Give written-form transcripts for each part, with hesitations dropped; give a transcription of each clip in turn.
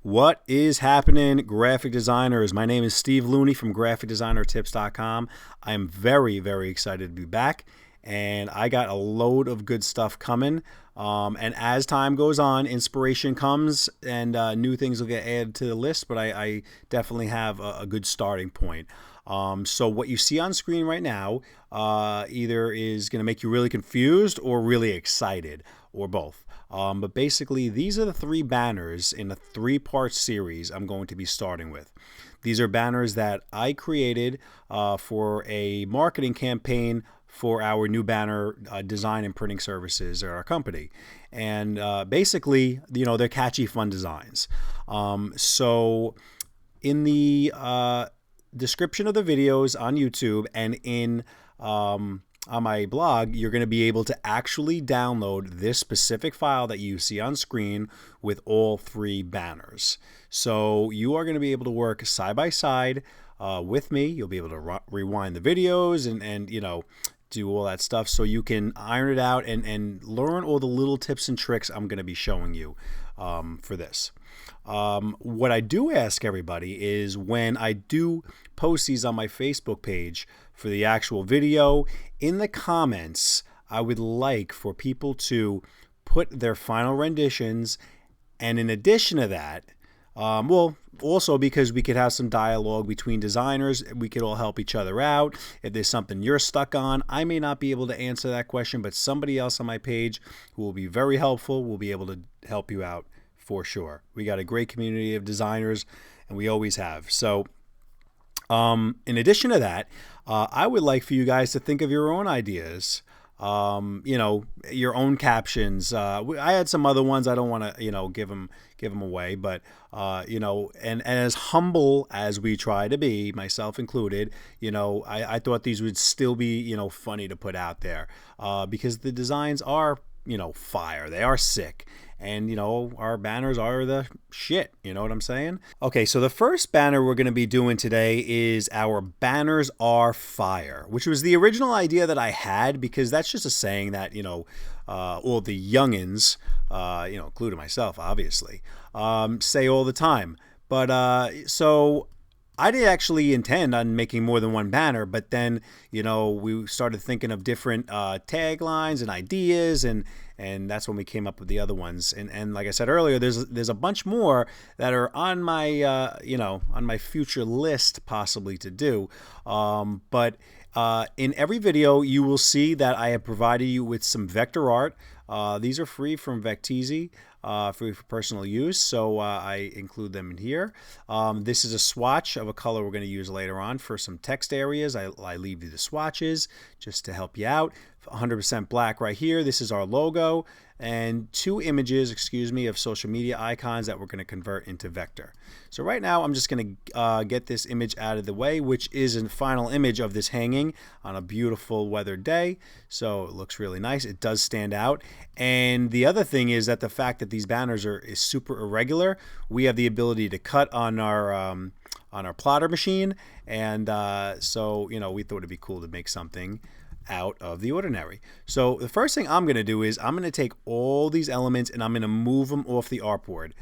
What is happening, graphic designers? My name is Steve Looney from graphicdesignertips.com. I'm very, very excited to be back, and I got a load of good stuff coming. And as time goes on, inspiration comes and new things will get added to the list, but I definitely have a good starting point. So what you see on screen right now either is going to make you really confused or really excited, or both. But basically, these are the three banners in a three-part series I'm going to be starting with. These are banners that I created for a marketing campaign for our new banner design and printing services at our company. And basically, you know, they're catchy, fun designs. So in the description of the videos on YouTube and in on my blog, you're going to be able to actually download this specific file that you see on screen with all three banners. So you are going to be able to work side by side with me. You'll be able to rewind the videos and you know, do all that stuff so you can iron it out and learn all the little tips and tricks I'm going to be showing you for this. What I do ask everybody is when I do post these on my Facebook page for the actual video, in the comments, I would like for people to put their final renditions. And in addition to that, well, also because we could have some dialogue between designers, we could all help each other out. If there's something you're stuck on, I may not be able to answer that question, but somebody else on my page who will be very helpful will be able to help you out for sure. We got a great community of designers, and we always have. So in addition to that, I would like for you guys to think of your own ideas. You know, your own captions. I had some other ones. I don't want to, you know, give them away, but you know, and as humble as we try to be, myself included, you know, I thought these would still be, you know, funny to put out there because the designs are, you know, fire. They are sick. And, you know, our banners are the shit. You know what I'm saying? Okay, so the first banner we're going to be doing today is our banners are fire, which was the original idea that I had because that's just a saying that, you know, all the youngins, you know, including myself, obviously, say all the time. But so I didn't actually intend on making more than one banner, but then, you know, we started thinking of different taglines and ideas, and that's when we came up with the other ones. And like I said earlier, there's a bunch more that are on my you know, on my future list possibly to do. But in every video, you will see that I have provided you with some vector art. These are free from Vecteezy. Free for personal use, so I include them in here. This is a swatch of a color we're going to use later on for some text areas. I leave you the swatches just to help you out. 100% black right here. This is our logo, and two images, excuse me, of social media icons that we're going to convert into vector. So right now I'm just going to get this image out of the way, which is a final image of this hanging on a beautiful weathered day. So it looks really nice. It does stand out. And the other thing is that the fact that these banners is super irregular, we have the ability to cut on our plotter machine, and so, you know, we thought it'd be cool to make something out of the ordinary. So the first thing I'm going to do is I'm going to take all these elements and I'm going to move them off the artboard.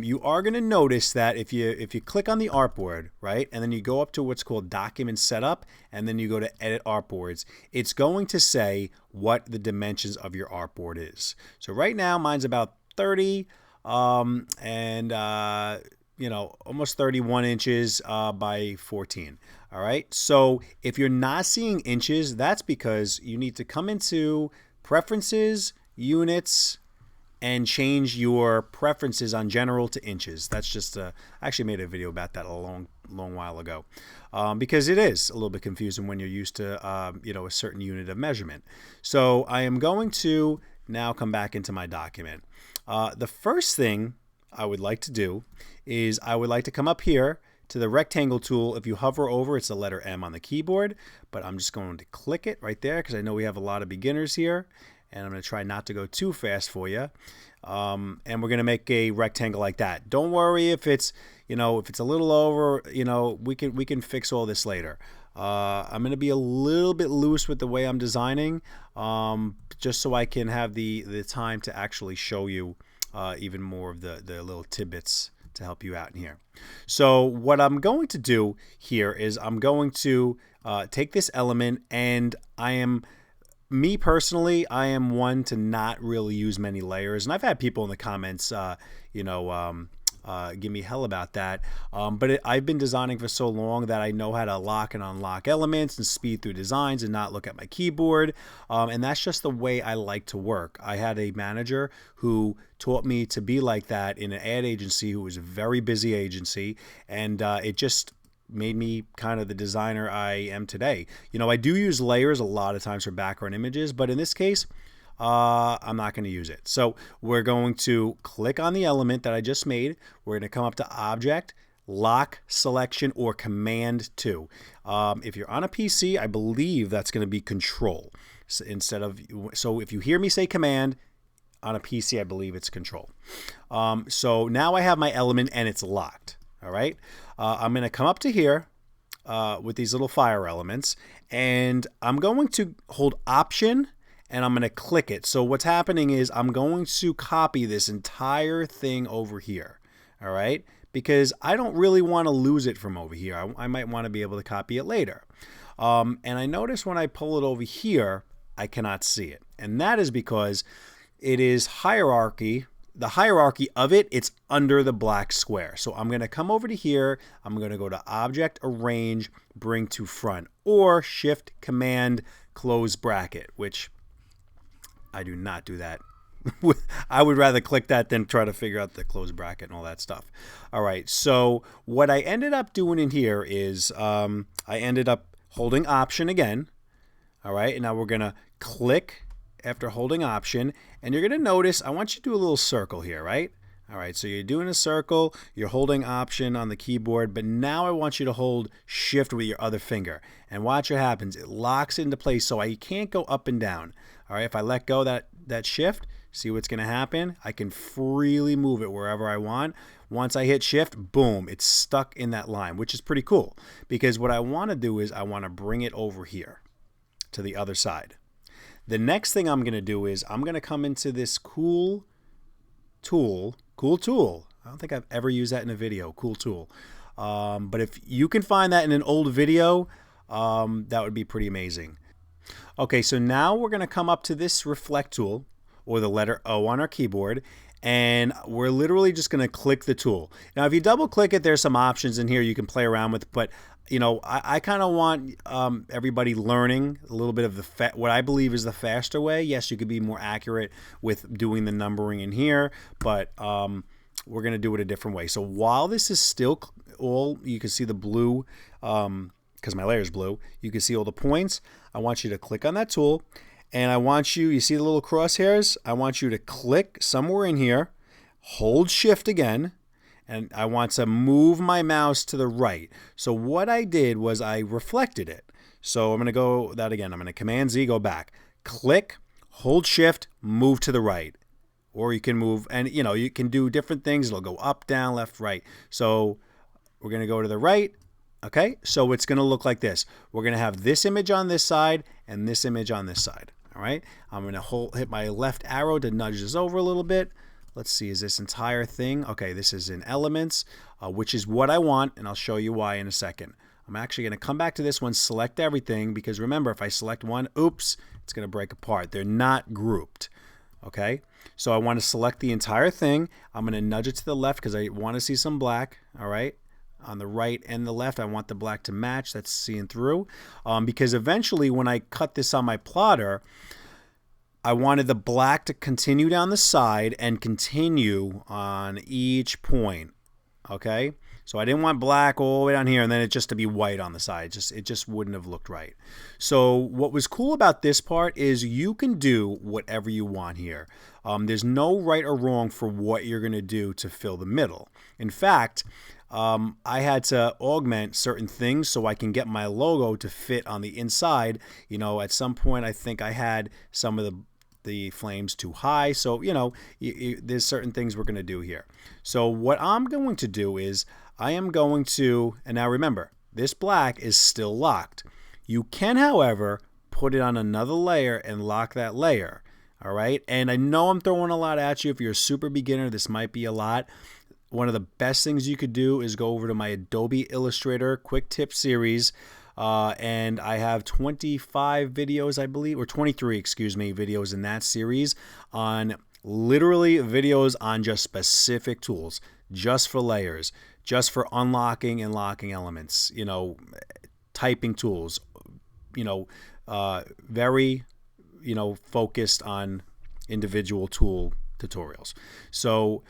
You are going to notice that if you click on the artboard, right, and then you go up to what's called document setup, and then you go to edit artboards, it's going to say what the dimensions of your artboard is. So right now mine's about 30 and you know, almost 31 inches by 14. All right. So if you're not seeing inches, that's because you need to come into preferences, units, and change your preferences on general to inches. That's just I actually made a video about that a long while ago because it is a little bit confusing when you're used to you know, a certain unit of measurement. So I am going to now come back into my document. The first thing I would like to do is I would like to come up here to the rectangle tool. If you hover over, it's the letter M on the keyboard, but I'm just going to click it right there because I know we have a lot of beginners here, and I'm going to try not to go too fast for you. And we're going to make a rectangle like that. Don't worry if it's, you know, if it's a little over, you know, we can fix all this later. I'm going to be a little bit loose with the way I'm designing, just so I can have the time to actually show you even more of the little tidbits to help you out in here. So what I'm going to do here is I'm going to take this element, and me personally, I am one to not really use many layers. And I've had people in the comments, give me hell about that. But I've been designing for so long that I know how to lock and unlock elements and speed through designs and not look at my keyboard. And that's just the way I like to work. I had a manager who taught me to be like that in an ad agency, who was a very busy agency. And it just made me kind of the designer I am today. I do use layers a lot of times for background images, but in this case, I'm not going to use it. So we're going to click on the element that I just made. We're going to come up to Object, Lock Selection, or Command 2. If you're on a PC, I believe that's going to be Control. So if you hear me say Command, on a PC, I believe it's Control. So now I have my element and it's locked. All right. I'm going to come up to here with these little fire elements, and I'm going to hold Option, and I'm going to click it. So what's happening is I'm going to copy this entire thing over here. All right. Because I don't really want to lose it from over here. I might want to be able to copy it later. And I notice when I pull it over here, I cannot see it. And that is because it is hierarchy. The hierarchy of it's under the black square. So I'm going to come over to here. I'm going to go to Object, Arrange, Bring to Front, or Shift, Command, Close Bracket, which I do not do that. I would rather click that than try to figure out the close bracket and all that stuff. All right, so what I ended up doing in here is I ended up holding Option again. All right, and now we're going to click after holding Option, and you're going to notice I want you to do a little circle here, right? All right, so you're doing a circle, you're holding Option on the keyboard, but now I want you to hold Shift with your other finger. And watch what happens. It locks into place, so I can't go up and down. All right, if I let go that Shift, see what's going to happen? I can freely move it wherever I want. Once I hit Shift, boom, it's stuck in that line, which is pretty cool. Because what I want to do is I want to bring it over here to the other side. The next thing I'm going to do is I'm going to come into this cool tool. I don't think I've ever used that in a video, cool tool. But if you can find that in an old video, that would be pretty amazing. Okay, so now we're going to come up to this reflect tool, or the letter O on our keyboard, and we're literally just going to click the tool. Now, if you double click it, there's some options in here you can play around with, but I kind of want everybody learning a little bit of what I believe is the faster way. Yes, you could be more accurate with doing the numbering in here, but we're going to do it a different way. So while this is still all, you can see the blue, because my layer is blue, you can see all the points. I want you to click on that tool, and I want you see the little crosshairs? I want you to click somewhere in here, hold Shift again, and I want to move my mouse to the right. So what I did was I reflected it. So I'm going to go that again. I'm going to Command Z, go back. Click, hold Shift, move to the right. Or you can move, and you can do different things. It'll go up, down, left, right. So we're going to go to the right. Okay, so it's going to look like this. We're going to have this image on this side and this image on this side. All right, I'm going to hit my left arrow to nudge this over a little bit. Let's see, is this entire thing? Okay, this is in Elements, which is what I want, and I'll show you why in a second. I'm actually going to come back to this one, select everything, because remember, if I select one, oops, it's going to break apart. They're not grouped. Okay, so I want to select the entire thing. I'm going to nudge it to the left because I want to see some black. All right. On the right and the left, I want the black to match. That's seeing through. Because eventually when I cut this on my plotter, I wanted the black to continue down the side and continue on each point. Okay? So I didn't want black all the way down here and then it just to be white on the side. It just wouldn't have looked right. So what was cool about this part is you can do whatever you want here. There's no right or wrong for what you're going to do to fill the middle. In fact, I had to augment certain things so I can get my logo to fit on the inside. At some point I think I had some of the flames too high. So, there's certain things we're going to do here. So what I'm going to do is I am going to, and now remember, this black is still locked. You can, however, put it on another layer and lock that layer. All right. And I know I'm throwing a lot at you. If you're a super beginner, this might be a lot. one of the best things you could do is go over to my Adobe Illustrator quick tip series. And I have 25 videos, I believe, or 23, excuse me, videos in that series on literally videos on just specific tools, just for layers, just for unlocking and locking elements, you know, typing tools, you know, very, you know, focused on individual tool tutorials. So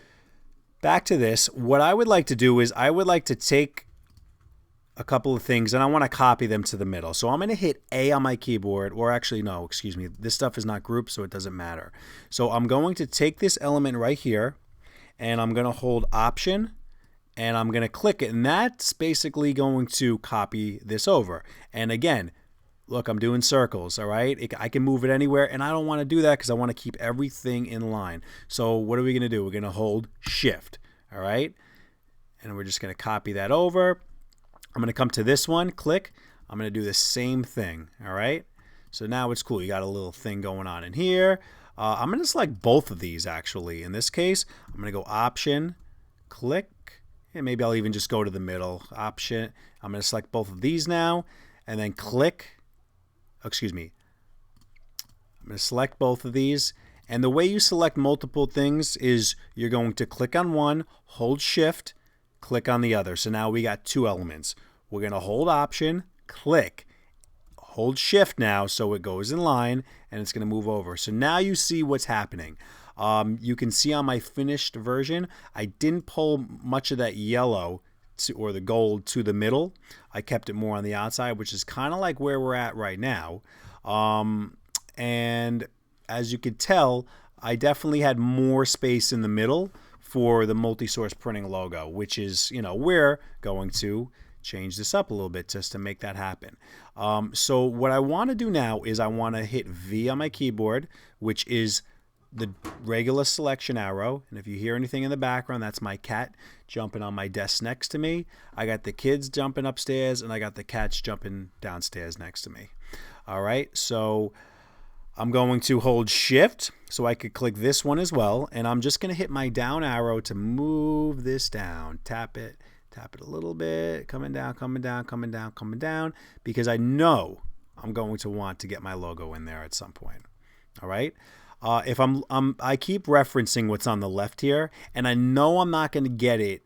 back to this, what I would like to do is I would like to take a couple of things and I want to copy them to the middle. So I'm going to hit A on my keyboard, or actually no, excuse me, this stuff is not grouped, so it doesn't matter. So I'm going to take this element right here and I'm going to hold Option and I'm going to click it, and that's basically going to copy this over. And again, look, I'm doing circles, all right? I can move it anywhere, and I don't want to do that because I want to keep everything in line. So what are we going to do? We're going to hold Shift, all right? And we're just going to copy that over. I'm going to come to this one, click. I'm going to do the same thing, all right? So now it's cool. You got a little thing going on in here. I'm going to select both of these, actually. In this case, I'm going to go Option, click, and maybe I'll even just go to the middle. Option. I'm going to select both of these now, and then click. Excuse me. I'm going to select both of these. And the way you select multiple things is you're going to click on one, hold Shift, click on the other. So now we got two elements. We're going to hold Option, click, hold Shift now so it goes in line, and it's going to move over. So now you see what's happening. You can see on my finished version, I didn't pull much of that yellow or the gold to the middle. I kept it more on the outside, which is kind of like where we're at right now. And as you could tell, I definitely had more space in the middle for the Multisource printing logo, which is, you know, we're going to change this up a little bit just to make that happen. So what I want to do now is I want to hit V on my keyboard, which is the regular selection arrow. And if you hear anything in the background, that's my cat jumping on my desk next to me. I got the kids jumping upstairs and I got the cats jumping downstairs next to me. All right, so I'm going to hold Shift so I could click this one as well, and I'm just going to hit my down arrow to move this down. Tap it a little bit, coming down, coming down, coming down, coming down, because I know I'm going to want to get my logo in there at some point. All right. If I keep referencing what's on the left here, and I know I'm not going to get it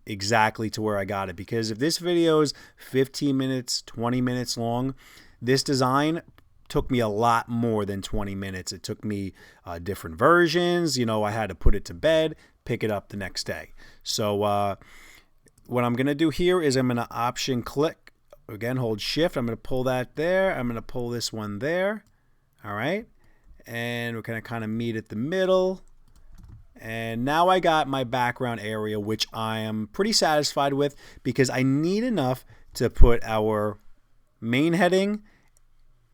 exactly to where I got it, because if this video is 15 minutes, 20 minutes long, this design took me a lot more than 20 minutes. It took me different versions. You know, I had to put it to bed, pick it up the next day. So what I'm going to do here is I'm going to Option click, again, hold Shift. I'm going to pull that there. I'm going to pull this one there. All right. And we're going to kind of meet at the middle. And now I got my background area, which I am pretty satisfied with because I need enough to put our main heading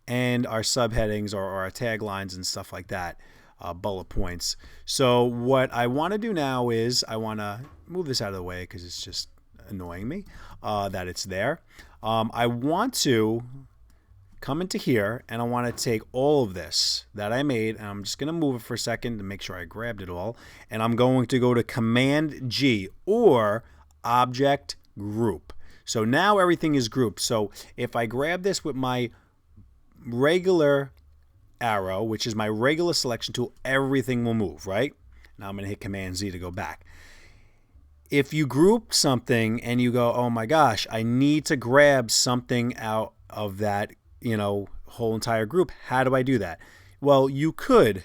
and our subheadings or our taglines and stuff like that, bullet points. So what I want to do now is I want to move this out of the way because it's just annoying me that it's there. I want to come into here and I want to take all of this that I made, and I'm just going to move it for a second to make sure I grabbed it all, and I'm going to go to Command G or Object Group. So now everything is grouped. So if I grab this with my regular arrow, which is my regular selection tool, everything will move, right? Now I'm going to hit Command Z to go back. If you group something and you go, oh my gosh, I need to grab something out of that, you know, whole entire group, how do I do that? Well, you could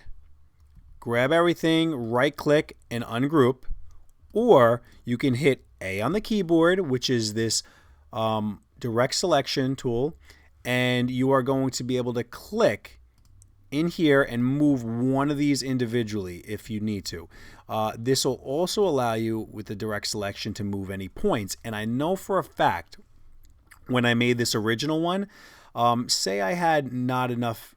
grab everything, right click and ungroup, or you can hit A on the keyboard, which is this direct selection tool, and you are going to be able to click in here and move one of these individually if you need to. This will also allow you with the direct selection to move any points. And I know for a fact when I made this original one, say I had not enough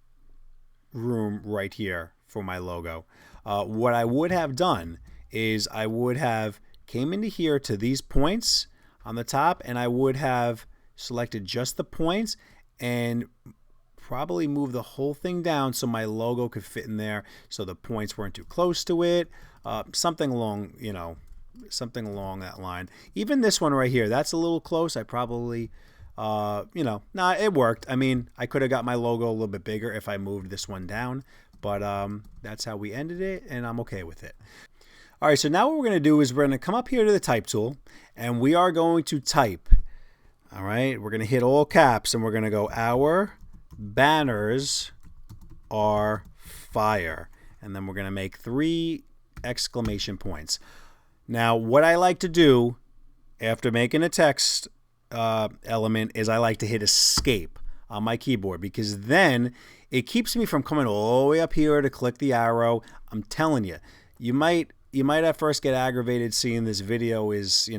room right here for my logo. What I would have done is I would have came into here to these points on the top, and I would have selected just the points and probably move the whole thing down so my logo could fit in there so the points weren't too close to it. Something along, you know, something along that line. Even this one right here, that's a little close. I probably, nah, it worked. I mean, I could have got my logo a little bit bigger if I moved this one down, but that's how we ended it, and I'm okay with it. All right, so now what we're going to do is we're going to come up here to the type tool, and we are going to type. All right, we're going to hit all caps, and we're going to go, our banners are fire. And then we're going to make 3 exclamation points. Now, what I like to do after making a text element is I like to hit escape on my keyboard, because then it keeps me from coming all the way up here to click the arrow. I'm telling you, you might at first get aggravated seeing this video is,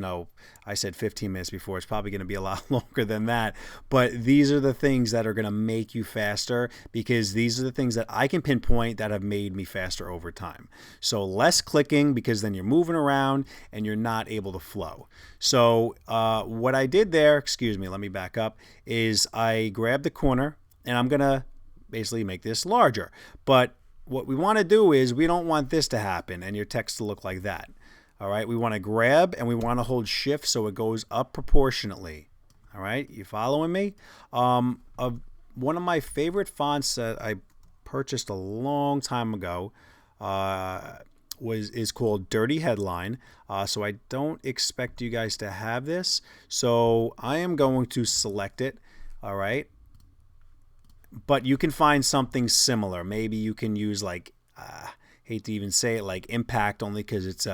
I said 15 minutes before. It's probably going to be a lot longer than that. But these are the things that are going to make you faster, because these are the things that I can pinpoint that have made me faster over time. So less clicking, because then you're moving around and you're not able to flow. So what I did there, excuse me, let me back up, is I grabbed the corner and I'm going to basically make this larger. But what we want to do is we don't want this to happen and your text to look like that. All right, we want to grab and we want to hold shift so it goes up proportionately. All right, you following me? One of my favorite fonts that I purchased a long time ago is called Dirty Headline. So I don't expect you guys to have this. So I am going to select it. All right. But you can find something similar. Maybe you can use like, hate to even say it, like Impact, only because it's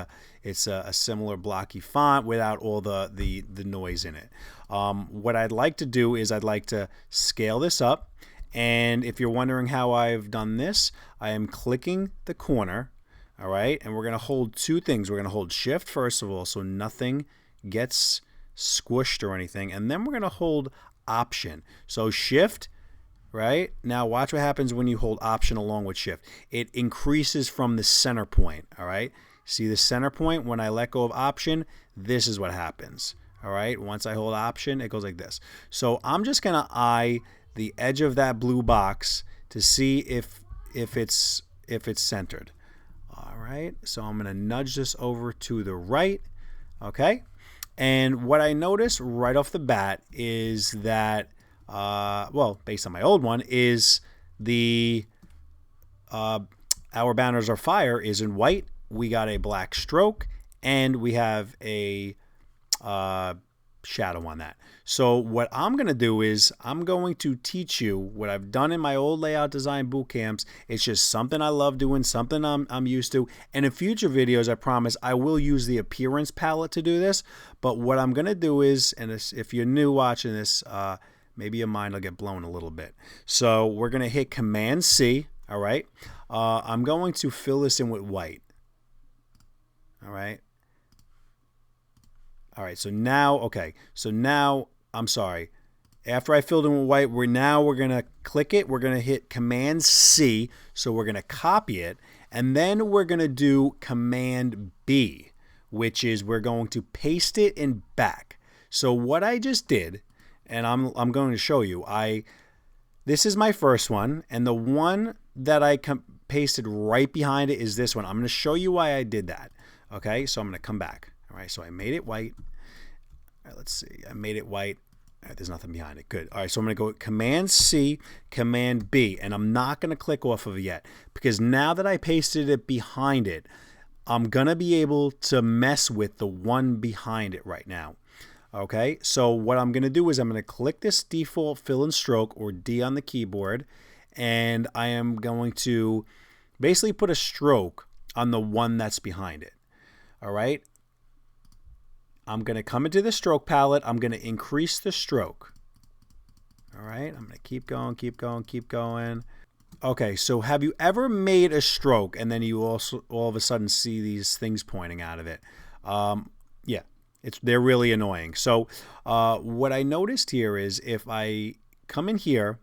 a similar blocky font without all the noise in it. What I'd like to do is I'd like to scale this up. And if you're wondering how I've done this, I am clicking the corner. All right. And we're going to hold 2 things. We're going to hold shift first of all, so nothing gets squished or anything. And then we're going to hold option. So shift. Right? Now watch what happens when you hold option along with shift. It increases from the center point. All right? See the center point? When I let go of option, this is what happens. All right? Once I hold option, it goes like this. So I'm just going to eye the edge of that blue box to see if it's centered. All right? So I'm going to nudge this over to the right. Okay? And what I notice right off the bat is that well, based on my old one, is the our banners are fire is in white. We got a black stroke and we have a shadow on that. So what I'm going to do is I'm going to teach you what I've done in my old layout design boot camps. It's just something I love doing, something I'm used to. And in future videos, I promise I will use the appearance palette to do this. But what I'm going to do is, and if you're new watching this, maybe your mind will get blown a little bit. So we're going to hit Command C. All right. I'm going to fill this in with white. All right. All right. So now, okay. So now, I'm sorry. After I filled in with white, we're going to click it. We're going to hit Command C. So we're going to copy it. And then we're going to do Command B, which is we're going to paste it in back. So what I just did, and I'm going to show you. This is my first one, and the one that I pasted right behind it is this one. I'm going to show you why I did that. Okay, so I'm going to come back. All right, so I made it white. All right, let's see. I made it white. All right, there's nothing behind it. Good. All right, so I'm going to go Command C, Command B, and I'm not going to click off of it yet because now that I pasted it behind it, I'm going to be able to mess with the one behind it right now. Okay, so what I'm going to do is I'm going to click this default fill and stroke, or D on the keyboard, and I am going to basically put a stroke on the one that's behind it. All right, I'm going to come into the stroke palette. I'm going to increase the stroke. All right, I'm going to keep going, keep going, keep going. Okay, so have you ever made a stroke and then you also all of a sudden see these things pointing out of it? Yeah. They're really annoying. So what I noticed here is if I come in here,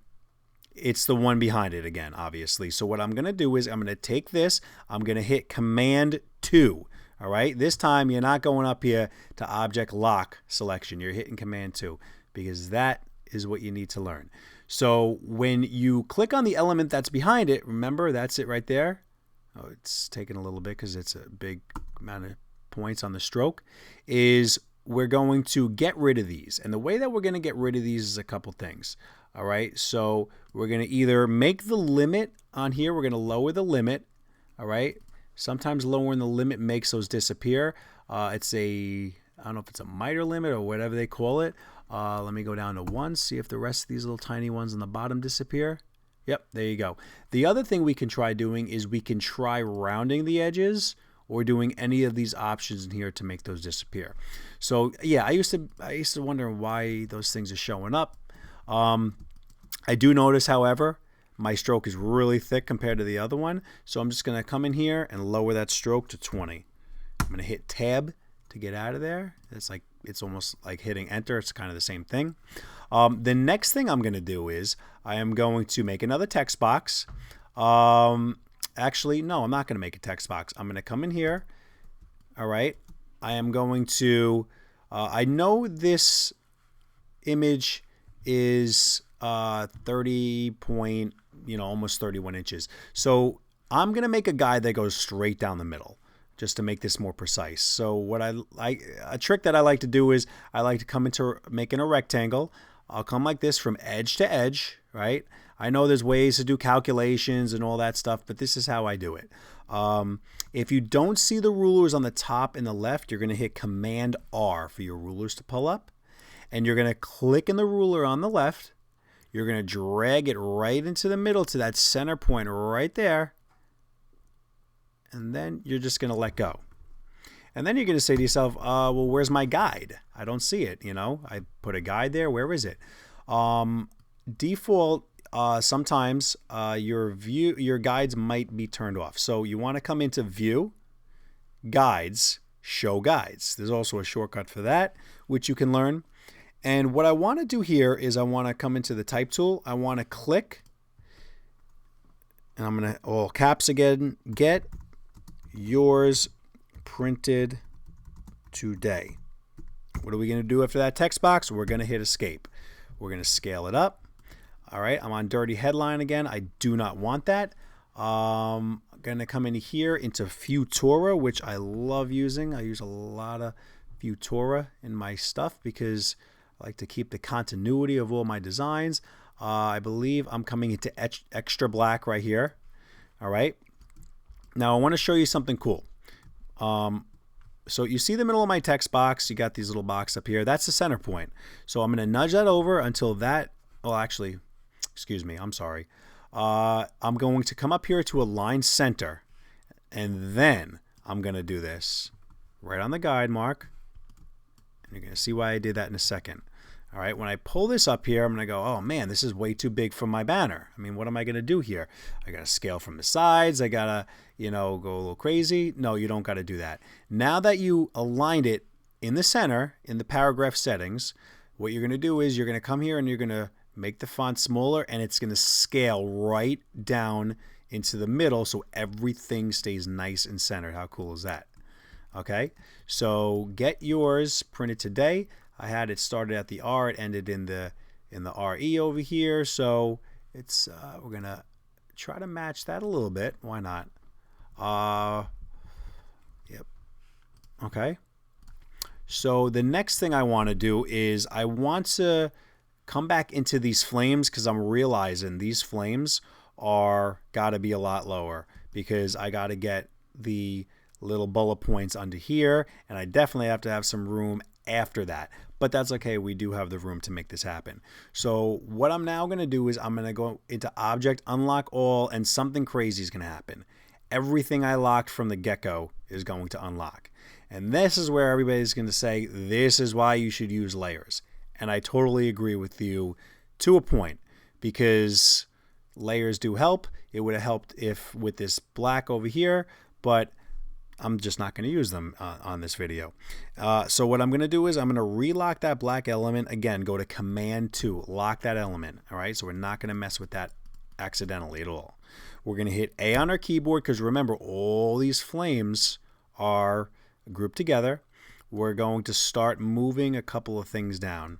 it's the one behind it again, obviously. So what I'm going to do is I'm going to take this. I'm going to hit Command 2. All right. This time you're not going up here to Object Lock Selection. You're hitting Command 2 because that is what you need to learn. So when you click on the element that's behind it, remember that's it right there. Oh, it's taking a little bit because it's a big amount of points on the stroke, is we're going to get rid of these. And the way that we're going to get rid of these is a couple things. All right, so we're going to either make the limit on here, we're going to lower the limit. All right, sometimes lowering the limit makes those disappear. I don't know if it's a miter limit or whatever they call it. Let me go down to 1, see if the rest of these little tiny ones on the bottom disappear. Yep, there you go. The other thing we can try doing is we can try rounding the edges or doing any of these options in here to make those disappear. So yeah, I used to wonder why those things are showing up. I do notice, however, my stroke is really thick compared to the other one. So I'm just going to come in here and lower that stroke to 20. I'm going to hit tab to get out of there. It's almost like hitting enter. It's kind of the same thing. The next thing I'm going to do is I am going to make another text box. Actually, no, I'm not going to make a text box. I'm going to come in here. All right. I am going to, I know this image is 30 point, almost 31 inches. So I'm going to make a guide that goes straight down the middle, just to make this more precise. So what a trick that I like to do is I like to come into making a rectangle. I'll come like this from edge to edge, right? I know there's ways to do calculations and all that stuff, but this is how I do it. If you don't see the rulers on the top and the left, you're going to hit Command R for your rulers to pull up. And you're going to click in the ruler on the left. You're going to drag it right into the middle to that center point right there. And then you're just going to let go. And then you're going to say to yourself, well, where's my guide? I don't see it. I put a guide there. Where is it? Default, sometimes your guides might be turned off. So you want to come into View, Guides, Show Guides. There's also a shortcut for that, which you can learn. And what I want to do here is I want to come into the Type tool. I want to click, and I'm going to, all caps again, get yours printed today. What are we going to do after that text box? We're going to hit escape. We're going to scale it up. All right, I'm on dirty headline again. I do not want that. I'm going to come in here into Futura, which I love using. I use a lot of Futura in my stuff because I like to keep the continuity of all my designs. I believe I'm coming into extra black right here. All right. Now I want to show you something cool. So you see the middle of my text box. You got these little boxes up here. That's the center point. So I'm going to nudge that over until that. Well, actually, excuse me. I'm sorry. I'm going to come up here to align center. And then I'm going to do this right on the guide mark. And you're going to see why I did that in a second. All right, when I pull this up here, I'm going to go, oh man, this is way too big for my banner. I mean, what am I going to do here? I got to scale from the sides. I got to, go a little crazy. No, you don't got to do that. Now that you aligned it in the center, in the paragraph settings, what you're going to do is you're going to come here and you're going to make the font smaller, and it's going to scale right down into the middle so everything stays nice and centered. How cool is that? Okay, so get yours printed today. I had it started at the R, it ended in the RE over here, so it's we're gonna try to match that a little bit. Why not? Yep. Okay. So the next thing I want to do is I want to come back into these flames because I'm realizing these flames are got to be a lot lower because I got to get the little bullet points under here, and I definitely have to have some room after that, but that's okay. We do have the room to make this happen. So what I'm now going to do is I'm going to go into Object, Unlock All, and something crazy is going to happen. Everything I locked from the get-go is going to unlock. And this is where everybody's going to say, this is why you should use layers. And I totally agree with you to a point, because layers do help. It would have helped if with this black over here, but I'm just not going to use them on this video. So what I'm going to do is I'm going to relock that black element. Again, go to Command 2, lock that element. All right, so we're not going to mess with that accidentally at all. We're going to hit A on our keyboard because remember, all these flames are grouped together. We're going to start moving a couple of things down.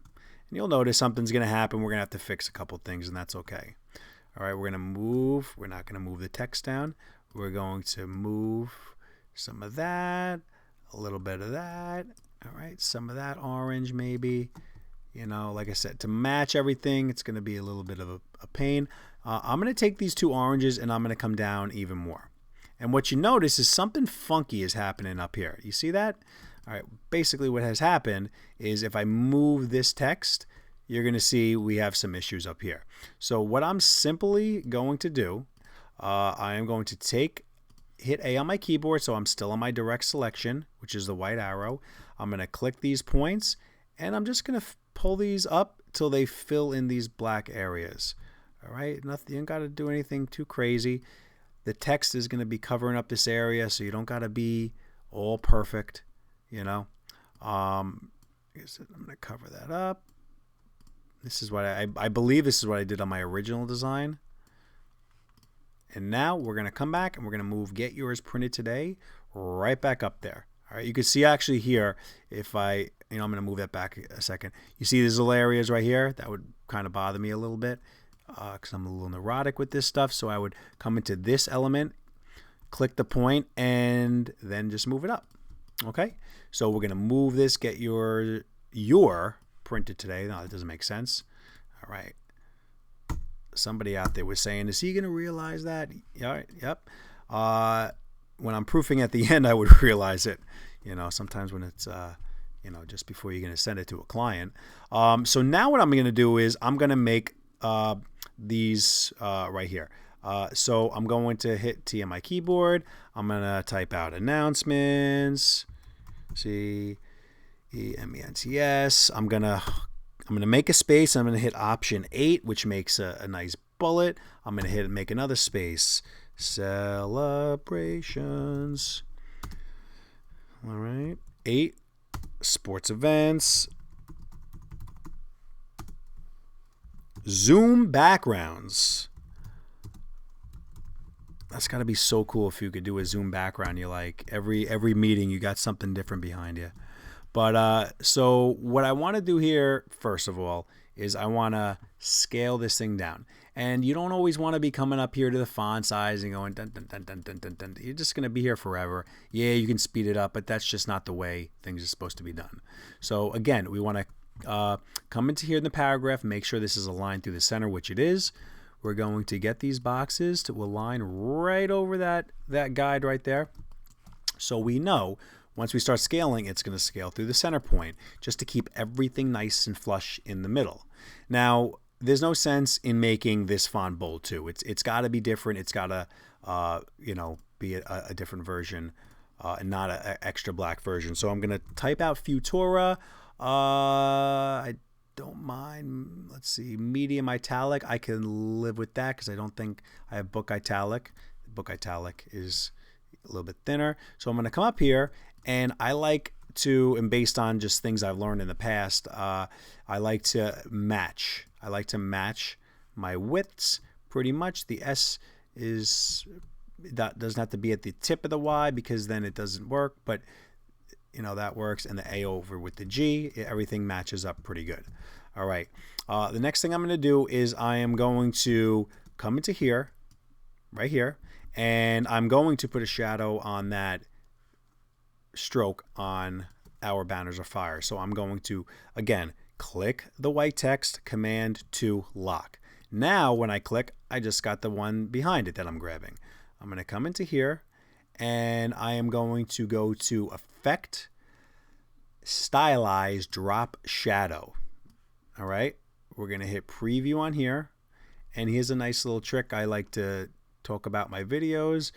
And you'll notice something's going to happen. We're going to have to fix a couple of things, and that's okay. All right, we're going to move. We're not going to move the text down. We're going to move some of that. a little bit of that. All right, some of that orange maybe. You know, like I said, to match everything, it's going to be a little bit of a pain. I'm going to take these two oranges and I'm going to come down even more. And what you notice is something funky is happening up here. You see that? All right, basically what has happened is if I move this text, you're going to see we have some issues up here. So what I'm simply going to do, I am going to hit A on my keyboard, so I'm still on my direct selection, which is the white arrow. I'm going to click these points, and I'm just going to pull these up till they fill in these black areas. All right, nothing, you don't got to do anything too crazy. The text is going to be covering up this area, so you don't got to be all perfect, you know. I'm going to cover that up. This is what I believe this is what I did on my original design. And now we're going to come back and we're going to move Get Yours Printed Today right back up there. All right, you can see actually here, if I'm going to move that back a second. You see these little areas right here? That would kind of bother me a little bit because I'm a little neurotic with this stuff. So I would come into this element, click the point, and then just move it up. Okay, so we're going to move this Get Your Printed Today. No, that doesn't make sense. All right. Somebody out there was saying, is he going to realize that? Yeah, yep. When I'm proofing at the end, I would realize it. You know, sometimes when it's, just before you're going to send it to a client. So now what I'm going to do is I'm going to make these right here. So I'm going to hit T on my keyboard. I'm going to type out announcements. CEMENTS. I'm going to make a space. I'm going to hit option 8, which makes a nice bullet. I'm going to make another space. Celebrations. All right. 8. Sports events. Zoom backgrounds. That's got to be so cool if you could do a Zoom background. You like every meeting you got something different behind you. But so what I want to do here, first of all, is I want to scale this thing down. And you don't always want to be coming up here to the font size and going dun dun dun dun dun dun dun. You're just going to be here forever. Yeah, you can speed it up, but that's just not the way things are supposed to be done. So again, we want to come into here in the paragraph, make sure this is aligned through the center, which it is. We're going to get these boxes to align right over that guide right there. So we know once we start scaling, it's going to scale through the center point just to keep everything nice and flush in the middle. Now, there's no sense in making this font bold too. It's got to be different. It's got to be a different version and not an extra black version. So I'm going to type out Futura. I don't mind, let's see, medium italic. I can live with that because I don't think I have book italic. Book italic is a little bit thinner. So I'm going to come up here, and I like to, and based on just things I've learned in the past, I like to match. I like to match my widths pretty much. The S that doesn't have to be at the tip of the Y because then it doesn't work, but that works. And the A over with the G, everything matches up pretty good. All right. The next thing I'm going to do is I am going to come into here, right here, and I'm going to put a shadow on that stroke on Our Banners Are Fire. So I'm going to, again, click the white text, Command to lock. Now when I click, I just got the one behind it that I'm grabbing. I'm going to come into here, and I am going to go to Effect, Stylize, Drop Shadow. All right, we're going to hit Preview on here, and here's a nice little trick I like to talk about my videos.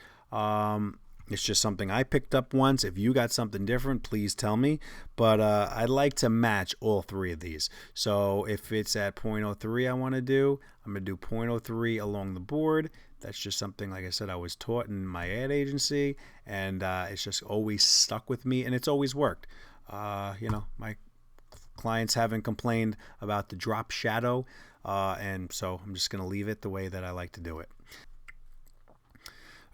It's just something I picked up once. If you got something different, please tell me. But I like to match all three of these. So if it's at 0.03 I want to do, I'm going to do 0.03 along the board. That's just something, like I said, I was taught in my ad agency, and it's just always stuck with me, and it's always worked. My clients haven't complained about the drop shadow, and so I'm just going to leave it the way that I like to do it.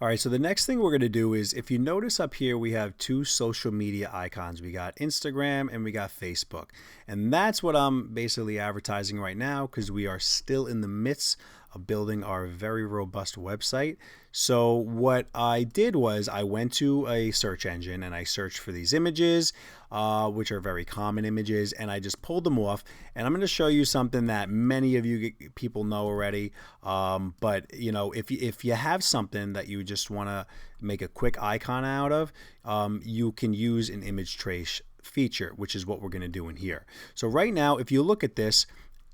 All right, so the next thing we're going to do is, if you notice up here, we have 2 social media icons. We got Instagram and we got Facebook. And that's what I'm basically advertising right now because we are still in the midst building our very robust website. So what I did was I went to a search engine and I searched for these images, which are very common images, and I just pulled them off. And I'm going to show you something that many of you people know already. But you know, if you have something that you just want to make a quick icon out of, you can use an image trace feature, which is what we're going to do in here. So right now, if you look at this,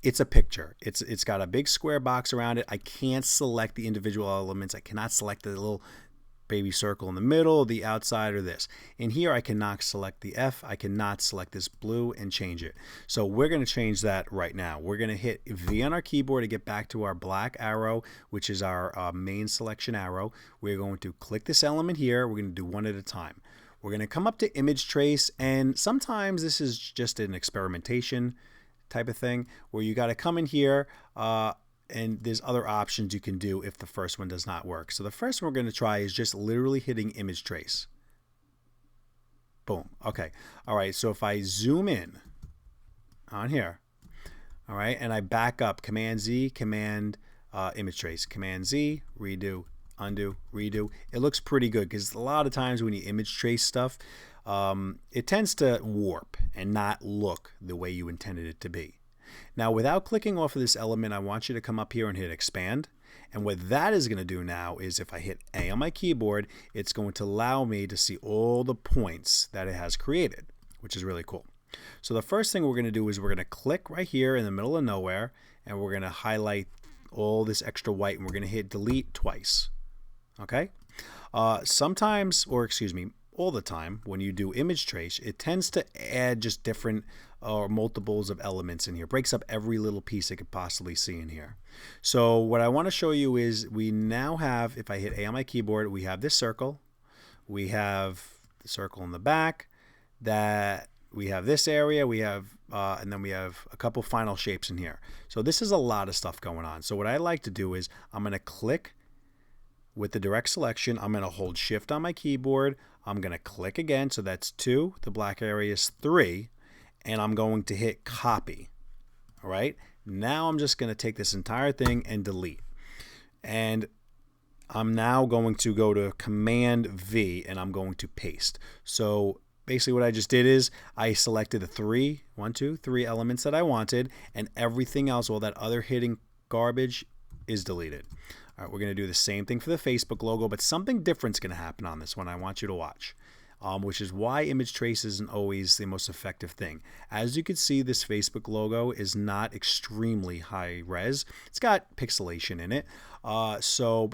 it's a picture. It's got a big square box around it. I can't select the individual elements. I cannot select the little baby circle in the middle, the outside, or this. In here, I cannot select the F. I cannot select this blue and change it. So we're going to change that right now. We're going to hit V on our keyboard to get back to our black arrow, which is our main selection arrow. We're going to click this element here. We're going to do one at a time. We're going to come up to image trace, and sometimes this is just an experimentation type of thing where you got to come in here and there's other options you can do if the first one does not work. So the first one we're going to try is just literally hitting image trace. Boom. Okay. All right. So if I zoom in on here, all right, and I back up, Command Z, Command image trace, Command Z, redo, undo, redo. It looks pretty good because a lot of times when you image trace stuff, it tends to warp and not look the way you intended it to be. Now, without clicking off of this element, I want you to come up here and hit expand. And what that is going to do now is if I hit A on my keyboard, it's going to allow me to see all the points that it has created, which is really cool. So the first thing we're going to do is we're going to click right here in the middle of nowhere, and we're going to highlight all this extra white, and we're going to hit delete twice. Okay? Sometimes, or excuse me, all the time when you do image trace, it tends to add just different or multiples of elements in here. Breaks up every little piece it could possibly see in here. So what I want to show you is we now have, if I hit A on my keyboard, we have this circle. We have the circle in the back. That we have this area. We have, and then we have a couple final shapes in here. So this is a lot of stuff going on. So what I like to do is I'm going to click with the direct selection. I'm going to hold shift on my keyboard. I'm going to click again. So that's 2. The black area is 3. And I'm going to hit copy. All right. Now I'm just going to take this entire thing and delete. And I'm now going to go to Command V and I'm going to paste. So basically what I just did is I selected the 3 elements that I wanted, and everything else, all that other hidden garbage, is deleted. All right, we're going to do the same thing for the Facebook logo, but something different is going to happen on this one. I want you to watch, which is why image trace isn't always the most effective thing. As you can see, this Facebook logo is not extremely high res. It's got pixelation in it, but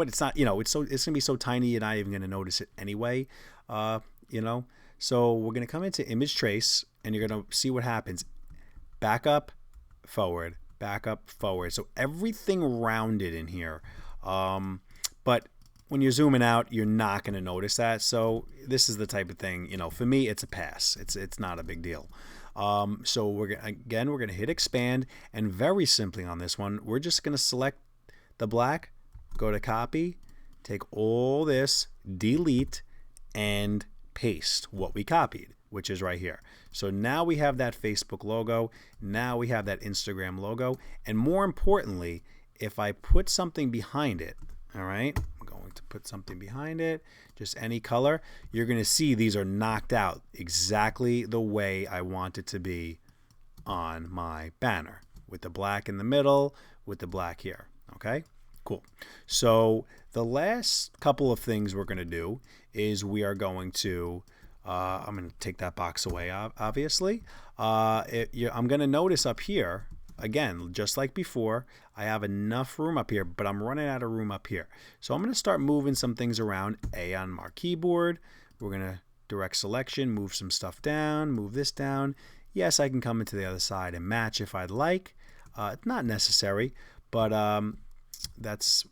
it's not, it's going to be so tiny you're not even going to notice it anyway, So we're going to come into image trace, and you're going to see what happens. Back up, forward, back up, forward. So everything rounded in here. But when you're zooming out, you're not going to notice that. So this is the type of thing, for me, it's a pass. It's not a big deal. So we're going to hit expand, and very simply on this one, we're just going to select the black, go to copy, take all this, delete, and paste what we copied, which is right here. So now we have that Facebook logo. Now we have that Instagram logo. And more importantly, if I put something behind it, all right, I'm going to put something behind it, just any color, you're going to see these are knocked out exactly the way I want it to be on my banner, with the black in the middle, with the black here. Okay, cool. So the last couple of things we're going to do is we are going to, I'm going to take that box away, obviously. I'm going to notice up here, again, just like before, I have enough room up here, but I'm running out of room up here. So I'm going to start moving some things around. A on my keyboard. We're going to direct selection, move some stuff down, move this down. Yes, I can come into the other side and match if I'd like. It's not necessary, but that's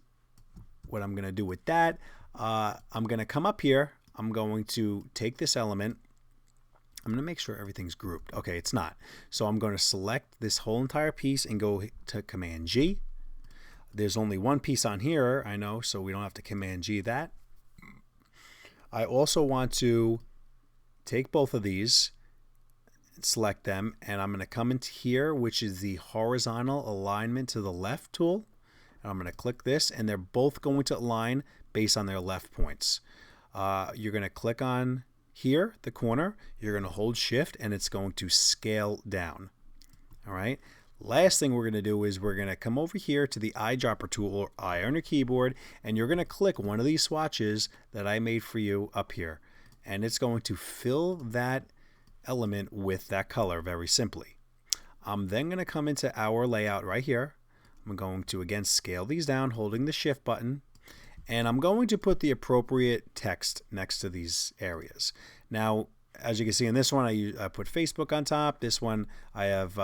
what I'm going to do with that. I'm going to come up here. I'm going to take this element. I'm going to make sure everything's grouped. Okay, it's not. So I'm going to select this whole entire piece and go to Command G. There's only one piece on here, I know, so we don't have to Command G that. I also want to take both of these, select them, and I'm going to come into here, which is the horizontal alignment to the left tool. and I'm going to click this, and they're both going to align based on their left points. You're going to click on here, the corner, you're going to hold shift, and it's going to scale down. All right. Last thing we're going to do is we're going to come over here to the eyedropper tool or eye on your keyboard, and you're going to click one of these swatches that I made for you up here. And it's going to fill that element with that color very simply. I'm then going to come into our layout right here. I'm going to again scale these down holding the shift button, and I'm going to put the appropriate text next to these areas. Now, as you can see in this one, I put Facebook on top. This one I have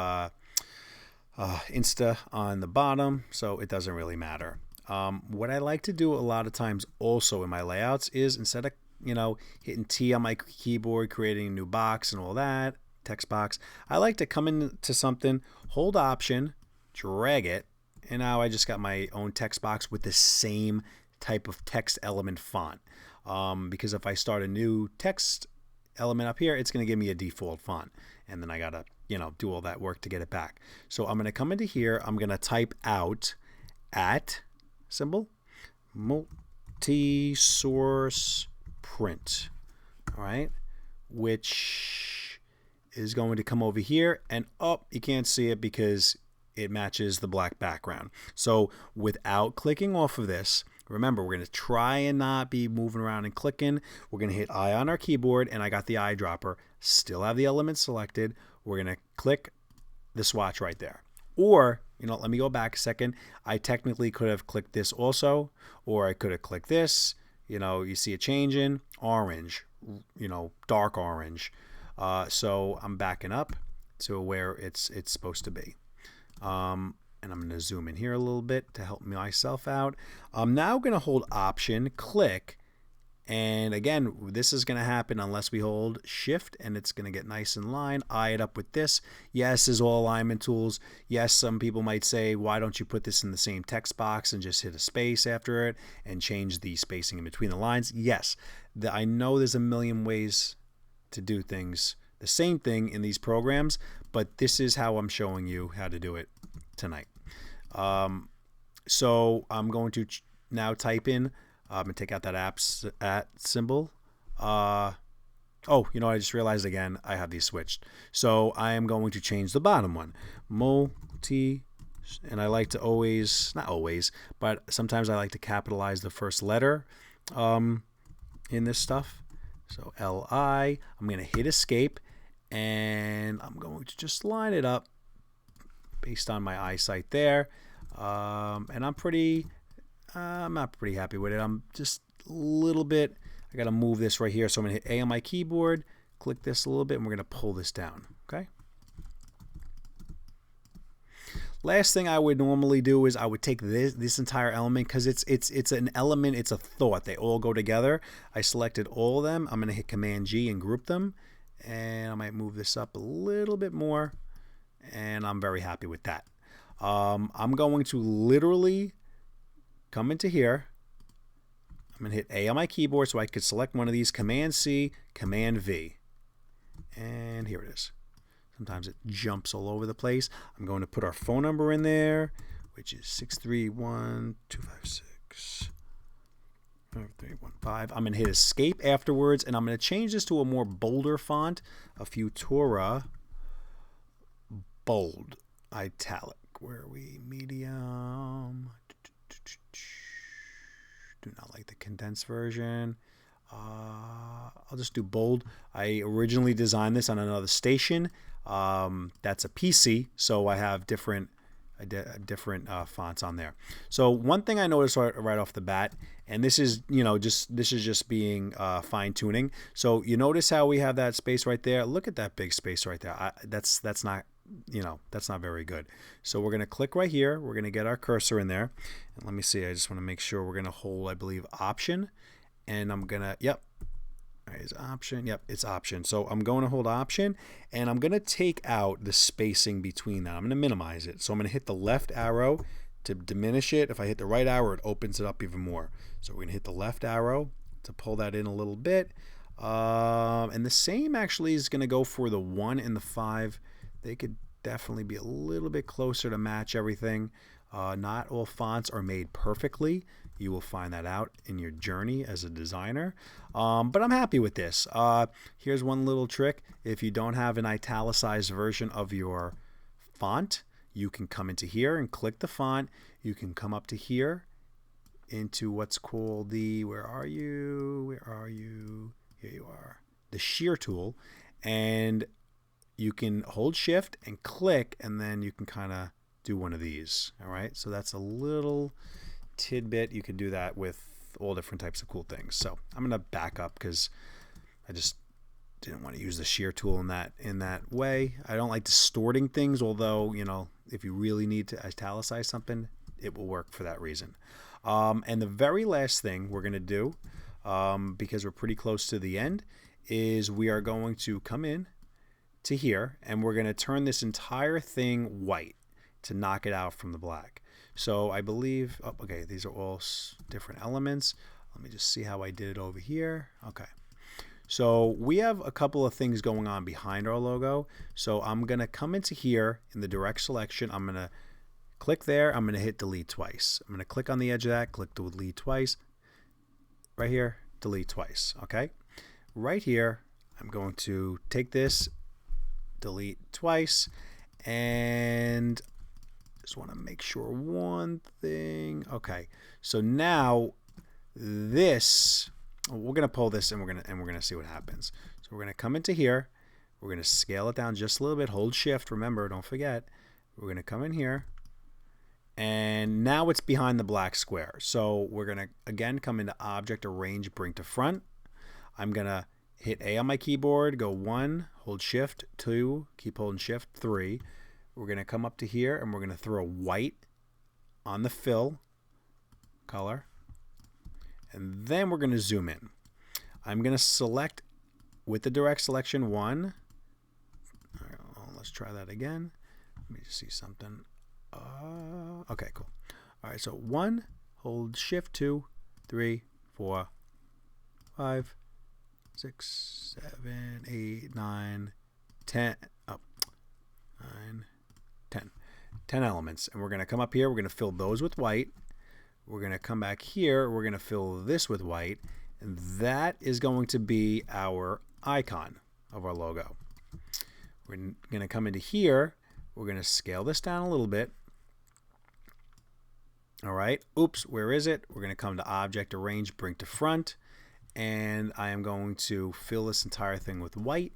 Insta on the bottom, so it doesn't really matter. What I like to do a lot of times also in my layouts is instead of hitting T on my keyboard, creating a new box and all that, text box, I like to come into something, hold Option, drag it, and now I just got my own text box with the same type of text element font. Because if I start a new text element up here, it's going to give me a default font, and then I gotta do all that work to get it back. So I'm going to come into here, I'm going to type out @ Multisource print, all right, which is going to come over here, and you can't see it because it matches the black background. So without clicking off of this, remember, we're going to try and not be moving around and clicking. We're going to hit I on our keyboard, and I got the eyedropper. Still have the element selected. We're going to click the swatch right there. Or, let me go back a second. I technically could have clicked this also, or I could have clicked this. You see it changing. Orange, dark orange. So I'm backing up to where it's supposed to be. And I'm going to zoom in here a little bit to help myself out. I'm now going to hold Option, click, and again, this is going to happen unless we hold Shift, and it's going to get nice in line. Eye it up with this. Yes, is all alignment tools. Yes, some people might say, why don't you put this in the same text box and just hit a space after it and change the spacing in between the lines? Yes, I know there's a million ways to do things, the same thing in these programs, but this is how I'm showing you how to do it tonight. So I'm going to now type in and take out that @ symbol. I just realized again I have these switched. So I am going to change the bottom one. And I like to always, not always, but sometimes I like to capitalize the first letter in this stuff. So LI, I'm going to hit escape, and I'm going to just line it up based on my eyesight there. And I'm not pretty happy with it. I'm just a little bit, I got to move this right here. So I'm going to hit A on my keyboard, click this a little bit, and we're going to pull this down. Okay. Last thing I would normally do is I would take this entire element, because it's an element, it's a thought. They all go together. I selected all of them. I'm going to hit Command G and group them, and I might move this up a little bit more, and I'm very happy with that. I'm going to literally come into here. I'm going to hit A on my keyboard so I could select one of these, Command C, Command V, and here it is. Sometimes it jumps all over the place. I'm going to put our phone number in there, which is 631-256-5315. I'm going to hit escape afterwards, and I'm going to change this to a more bolder font, a Futura bold italic. Where are we? Medium. Do not like the condensed version. I'll just do bold. I originally designed this on another station. That's a PC, so I have different fonts on there. So one thing I noticed right off the bat, and this is just being fine tuning. So you notice how we have that space right there. Look at that big space right there. That's not very good. So we're going to click right here. We're going to get our cursor in there, and let me see. I just want to make sure we're going to hold, I believe, Option, and I'm gonna is Option. Yep, it's Option. So I'm going to hold Option, and I'm going to take out the spacing between that. I'm going to minimize it. So I'm going to hit the left arrow to diminish it. If I hit the right arrow, it opens it up even more. So we're going to hit the left arrow to pull that in a little bit. And the same actually is going to go for the 1 and the 5. They could definitely be a little bit closer to match everything. Not all fonts are made perfectly. You will find that out in your journey as a designer. But I'm happy with this. Here's one little trick. If you don't have an italicized version of your font, you can come into here and click the font. You can come up to here into what's called the, where are you? Here you are. The shear tool. And you can hold shift and click, and then you can kind of do one of these. All right. So that's a little tidbit. You can do that with all different types of cool things. So I'm going to back up because I just didn't want to use the shear tool in that way. I don't like distorting things, although, you know, if you really need to italicize something, it will work for that reason. And the very last thing we're going to do, because we're pretty close to the end, is we are going to come in to here and we're going to turn this entire thing white to knock it out from the black. So I believe, oh, okay, these are all different elements. Let me just see how I did it over here. Okay. So we have a couple of things going on behind our logo. So I'm going to come into here in the direct selection. I'm going to click there. I'm going to hit delete twice. I'm going to click on the edge of that, click delete twice. Right here, delete twice. Okay. Right here, I'm going to take this, delete twice, and just want to make sure one thing. Okay. So now this, we're going to pull this and we're going to see what happens. So we're going to come into here. We're going to scale it down just a little bit. Hold shift. Remember, don't forget. We're going to come in here. And now it's behind the black square. So we're going to, again, come into Object, Arrange, Bring to Front. I'm going to hit A on my keyboard, go 1, hold Shift, 2, keep holding Shift, 3. We're going to come up to here, and we're going to throw white on the fill color. And then we're going to zoom in. I'm going to select, with the direct selection, 1. All right, well, let's try that again. Let me just see something. Okay, cool. All right, so 1, hold Shift, 2, 3, 4, 5, 6, 7, 8, 9, 10. Oh, 9, 10. 10 elements. And we're going to come up here. We're going to fill those with white. We're going to come back here. We're going to fill this with white. And that is going to be our icon of our logo. We're going to come into here. We're going to scale this down a little bit. All right. Oops, where is it? We're going to come to Object, Arrange, Bring to Front. And I am going to fill this entire thing with white.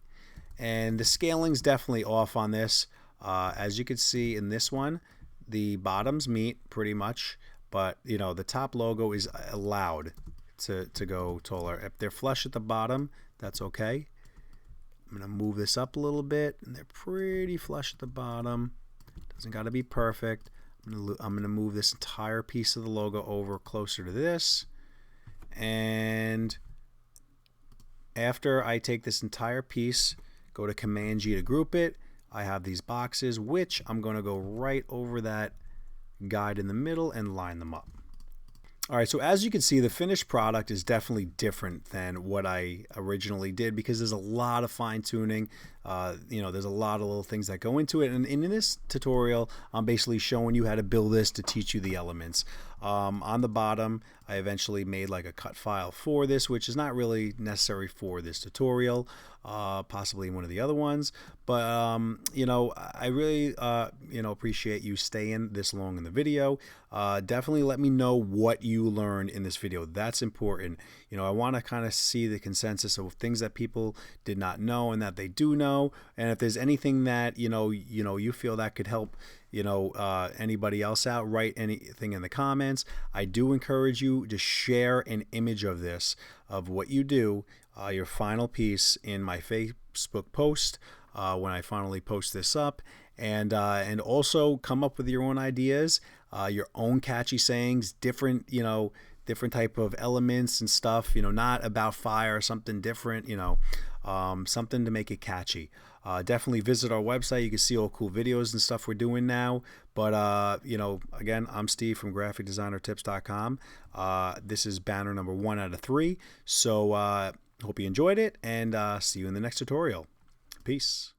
And the scaling's definitely off on this. As you can see in this one, the bottoms meet pretty much, but you know, the top logo is allowed to go taller. If they're flush at the bottom, that's okay. I'm going to move this up a little bit, and they're pretty flush at the bottom. Doesn't got to be perfect. I'm going to move this entire piece of the logo over closer to this. And after I take this entire piece, go to Command G to group it. I have these boxes, which I'm going to go right over that guide in the middle and line them up. All right, so as you can see, the finished product is definitely different than what I originally did because there's a lot of fine tuning. You know, there's a lot of little things that go into it. And in this tutorial, I'm basically showing you how to build this to teach you the elements. On the bottom, I eventually made like a cut file for this, which is not really necessary for this tutorial, possibly one of the other ones. But, you know, I really, you know, appreciate you staying this long in the video. Definitely let me know what you learned in this video. That's important. You know, I want to kind of see the consensus of things that people did not know and that they do know. And if there's anything that, you feel that could help, anybody else out, write anything in the comments. I do encourage you to share an image of this, of what you do, your final piece in my Facebook post when I finally post this up. And also come up with your own ideas, your own catchy sayings, different type of elements and stuff, not about fire, something different, something to make it catchy. Definitely visit our website. You can see all cool videos and stuff we're doing now. But, again, I'm Steve from graphicdesignertips.com. This is banner number 1 out of 3. So hope you enjoyed it, and see you in the next tutorial. Peace.